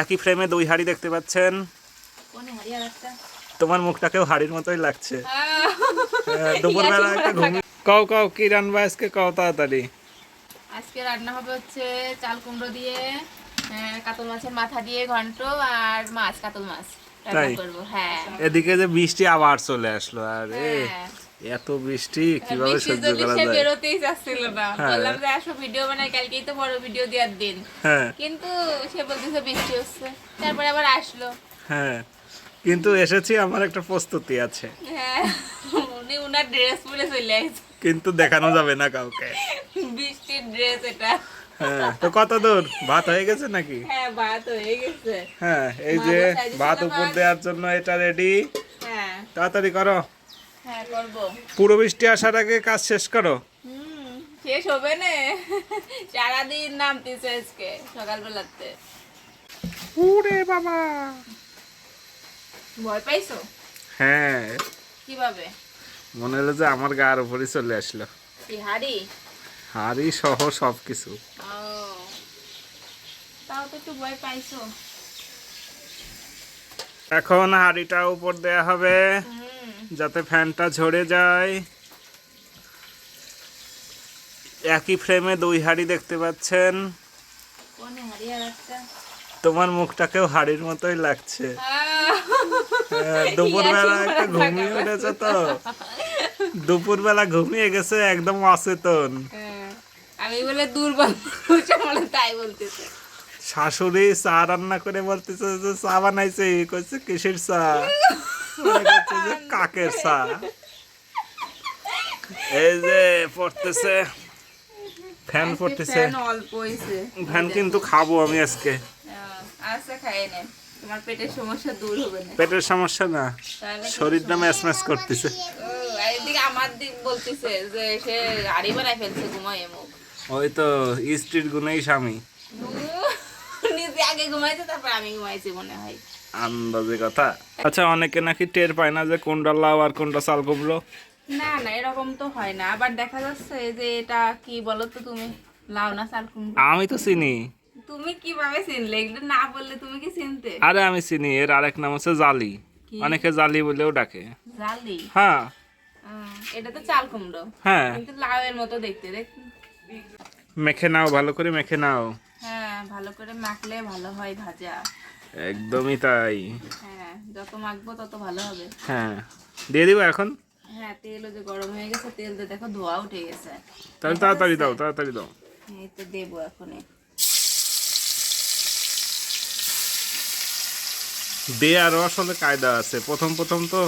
একই ফ্রেমে দুই হাড়ি দেখতে পাচ্ছেন। তোমার মুখটাকেও হাড়ির মতোই লাগছে। দুপুরবেলা একটা ঘুমিয়ে কও কও কি রান্না আজকে, কও তাড়াতাড়ি। আজকে রান্না হবে হচ্ছে চাল কুমড়ো দিয়ে কাতল মাছের মাথা দিয়ে ঘন্ট আর মাছ, কাতল মাছ রান্না করব। হ্যাঁ, এদিকে যে বৃষ্টি আবার চলে আসলো। আরে এত বৃষ্টি কিভাবে সহ্য করা যায়? বেরোতেই যাচ্ছিল না, বললাম যে আসো ভিডিও বানাই, কালকেই তো বড় ভিডিও দেওয়ার দিন। কিন্তু সে বলতেছে বৃষ্টি হচ্ছে, তারপরে আবার আসলো। হ্যাঁ, কিন্তু এসেছি, আমার একটা প্রস্তুতি আছে। হ্যাঁ, উনি উনার ড্রেস পরে চলে আসছে, কিন্তু দেখানো যাবে না কাউকে। বৃষ্টির ড্রেস এটা। হ্যাঁ, তো কত দূর ভাত হয়ে গেছে নাকি? হ্যাঁ, ভাত হয়ে গেছে। হ্যাঁ, এই যে ভাত উপর দেওয়ার জন্য এটা রেডি। হ্যাঁ, তাড়াতাড়ি করো। হ্যাঁ করব। পুরো বৃষ্টি আসার আগে কাজ শেষ করো। শেষ হবে না, সারাদিন নামতেছে আজকে সকালবেলাতে। ওরে বাবা, ভয় পাইছো? হ্যাঁ, কিভাবে? মনে হলো যে আমার গার উপরই চলে আসলো। কি হাড়ি? হাড়ি সহ সবকিছু। ও, তাও তো একটু ভয় পাইছো। এখন হাড়িটা উপর দেয়া হবে যাতে ফ্যানটা ঝরে যায়। একই ফ্রেমে দুই হাড়ি দেখতে পাচ্ছেন। কোন হাড়ি? আর একটা তোমার মুখটাকেও হাড়ির মতোই লাগছে। দুপুরবেলা একটা ঘুমিয়ে উঠেছে তো, দুপুরবেলা ঘুমিয়ে গেছে একদম অচেতন। আমি বলে দুর্বল তাই বলতেছে। শাশুড়ি চা রান্না করে বলতেছে যে চা বানাইছে, কইছে কিসের চা? যে কাকের চা। এই যে পড়তেছে ফ্যান, পড়তেছে অল্প হইছে। ফ্যান কিন্তু খাবো আমি আজকে। আচ্ছা, খাইয়ে নেন, তোমার পেটের সমস্যা দূর হবে না। পেটের সমস্যা না, শরীরটা ম্যাচ ম্যাচ করতেছে। আর এদিকে আমার দিক বলতেছে যে সে হাড়ি বানাই ফেলছে ঘুমায় মুখ। ওই তো স্ত্রীর গুণেই স্বামী। নিজে আগে ঘুমাইছে, তারপর আমি ঘুমাইছি মনে হয়, আন্দাজে কথা। আচ্ছা, অনেকে নাকি টের পায় না যে কোনটা লাউ আর কোনটা চাল কুমড়ো। না না, এরকম তো হয় না। আবার দেখা যাচ্ছে যে এটা কি বলো তো, তুমি লাউ না চাল কুমড়ো? আমি তো চিনি। তুমি কিভাবে চিনলে? এগুলো না বললে তুমি কি চিনতে? আরে আমি চিনি, এর আরেক নাম হচ্ছে জালি। অনেকে জালি বলেও ডাকে। জালি? হ্যাঁ, এটা তো চাল কুমড়ো। হ্যাঁ, কিন্তু লাউ এর মতো দেখতে। মেখে নাও, ভালো করে মেখে নাও। হ্যাঁ, ভালো করে মাখলে ভালো হয় ভাজা। একদমই তাই। হ্যাঁ, যত মাখবো তত ভালো হবে। হ্যাঁ, দিয়ে দিব এখন। হ্যাঁ, তেলও যে গরম হয়ে গেছে, তেল দিয়ে দেখো ধোয়া উঠে গেছে। তাহলে তাড়াতাড়ি দাও, তাড়াতাড়ি দাও। এই তো দেবো এখনই। দেয়ারও আসলে কায়দা আছে, প্রথম প্রথম তো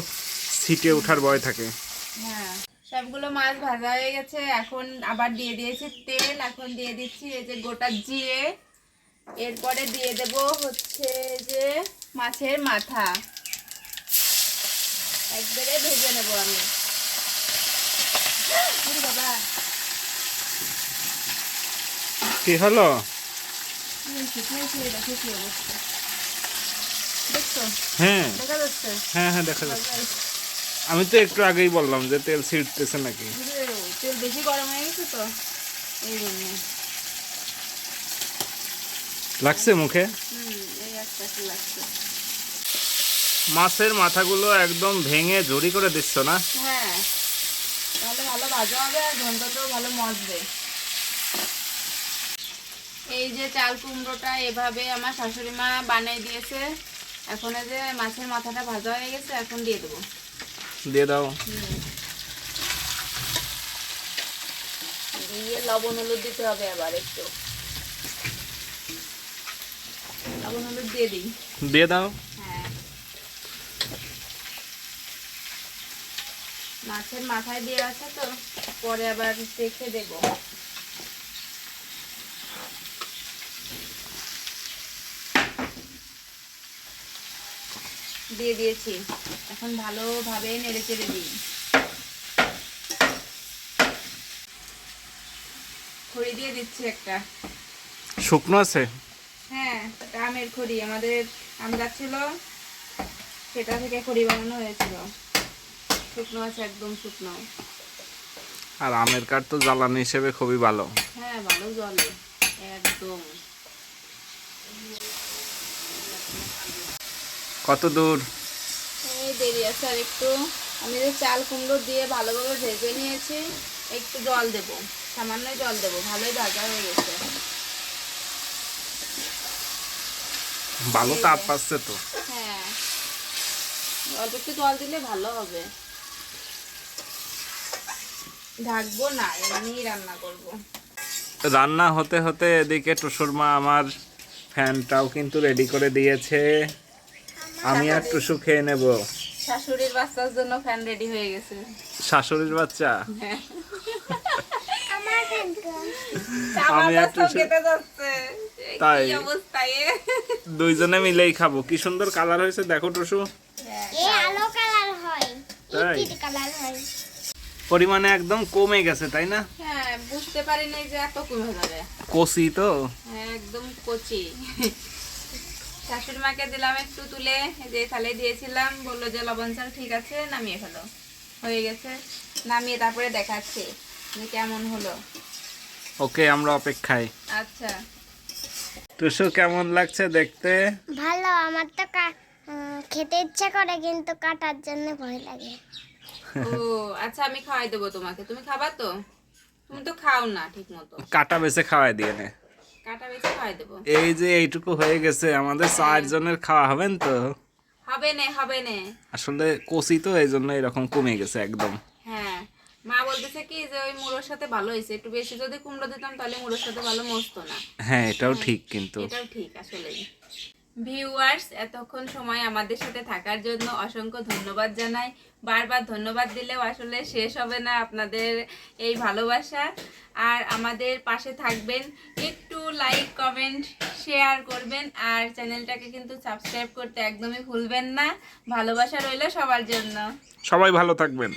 ছিটে ওঠার ভয় থাকে। হ্যাঁ, সবগুলো মাছ ভাজা হয়ে গেছে, এখন আবার দিয়ে দিয়েছি তেল। এখন দিয়ে দিচ্ছি এই যে গোটা জিরে, এরপরে দিয়ে দেব হচ্ছে যে মাছের মাথা। একবারে ভেজে নেব আমি। বাবা, কি হলো? দেখছো? হ্যাঁ, দেখা যাচ্ছে? হ্যাঁ, হ্যাঁ, দেখা যাচ্ছে। আমি তো একটু আগেই বললাম যে তেল ছিটতেছে নাকি। তেল বেশি গরম হয়ে গেছে তো, এই জন্য লাগছে মুখে। এই একটা লাগছে। মাছের মাথাগুলো একদম ভেঙে ঝুরি করে দিচ্ছ না? হ্যাঁ, তাহলে ভালো ভাজা হবে আর ঘন্টটাও ভালো মজবে। এই যে চাল কুমড়োটা এভাবে আমার শাশুড়ি মা বানিয়ে দিয়েছে। এখন এই যে মাছের মাথাটা ভাজা হয়ে গেছে, এখন দিয়ে দেবো। দিয়ে দাও। দিয়ে লবণ হলুদ দিতে হবে, আবার একটু লবণ হলুদ দিয়ে দিই। দিয়ে দাও। হ্যাঁ, মাছের মাথায় দিয়ে আছে তো, পরে আবার রেখে দেব। দিয়ে দিয়েছি, এখন ভালোভাবে নেড়ে চেড়ে দিই। খড়ি দিয়ে দিচ্ছি একটা। শুকনো আছে? হ্যাঁ, আমের খড়ি, আমাদের আম গাছ ছিল, সেটা থেকে খড়ি বানানো হয়েছিল। শুকনো আছে, একদম শুকনো। আর আমের কাঠ তো জ্বালানি হিসেবে খুবই ভালো। হ্যাঁ, ভালো জলে একদম। কত দূর? এই দেরি আছে আর একটু। আমি যে চাল কুমড়ো দিয়ে ভালোভাবে ভেজে নিয়েছি, একটু জল দেব, সামান্য জল দেব, ভালোই ভাজা হয়ে গেছে। ভালো তাপ পাচ্ছে তো। হ্যাঁ, অল্প একটু জল দিলে ভালো হবে। ঢাকবো না, এমনি রান্না করব। রান্না হতে হতে এদিকে টুসুর মা আমার ফ্যানটাও কিন্তু রেডি করে দিয়েছে। আমি আর টুসু খেয়ে নেব। শাশুড়ির বাচ্চার জন্য ফ্যান রেডি হয়ে গেছে। শাশুড়ির বাচ্চা? হ্যাঁ। আমি আর টুসু তাই কি অবস্থায় দুইজনে মিলেই খাবো। কি সুন্দর কালার হয়েছে দেখো টুসু। আলো কালার হয়, তাই ইট কালার হয়। পরিমাণে একদম কমে গেছে তাই না? হ্যাঁ, বুঝতে পারিনি যে এত কমে যাবে। কষি তো। হ্যাঁ, একদম কচি। শাশুড়ি মাকে দিলাম একটু তুলে, এই যে থালে দিয়েছিলাম, বললো যে লবণ চাল ঠিক আছে, নামিয়ে ফেলো। হয়ে গেছে, নামিয়ে তারপরে দেখাচ্ছি যে কেমন হলো। ওকে, আমরা অপেক্ষায়। আচ্ছা, টুসু কেমন লাগছে দেখতে? ভালো, আমার তো খেতে ইচ্ছা করে কিন্তু কাটার জন্য ভয় লাগে। ও আচ্ছা, আমি খাওয়াই দেবো তোমাকে, তুমি খাবা তো? তুমি তো খাও না ঠিক মতো। কাটা বেছে খাওয়াই দিয়ে নে। কাটা বেছে খাওয়াই দেবো। এই যে এইটুকু হয়ে গেছে, আমাদের 4 জনের খাওয়া হবেন তো? হবে না, হবে না। আসলে কষি তো, এই জন্য এরকম কমে গেছে একদম। হ্যাঁ, মা বলতেছে কি যে ওই মুড়োর সাথে ভালো হয়েছে, একটু বেশি যদি কুমড়ো দিতাম তাহলে মুড়োর সাথে ভালো মস্ত না। হ্যাঁ, এটাও ঠিক কিন্তু। এটাও ঠিক আসলে। ভিউয়ার্স, এতক্ষণ সময় আমাদের সাথে থাকার জন্য অসংখ্য ধন্যবাদ জানাই। বারবার ধন্যবাদ দিলেও আসলে শেষ হবে না আপনাদের এই ভালোবাসা। আর আমাদের পাশে থাকবেন, একটু লাইক কমেন্ট শেয়ার করবেন, আর চ্যানেলটাকে কিন্তু সাবস্ক্রাইব করতে একদমই ভুলবেন না। ভালোবাসা রইল সবার জন্য। সবাই ভালো থাকবেন।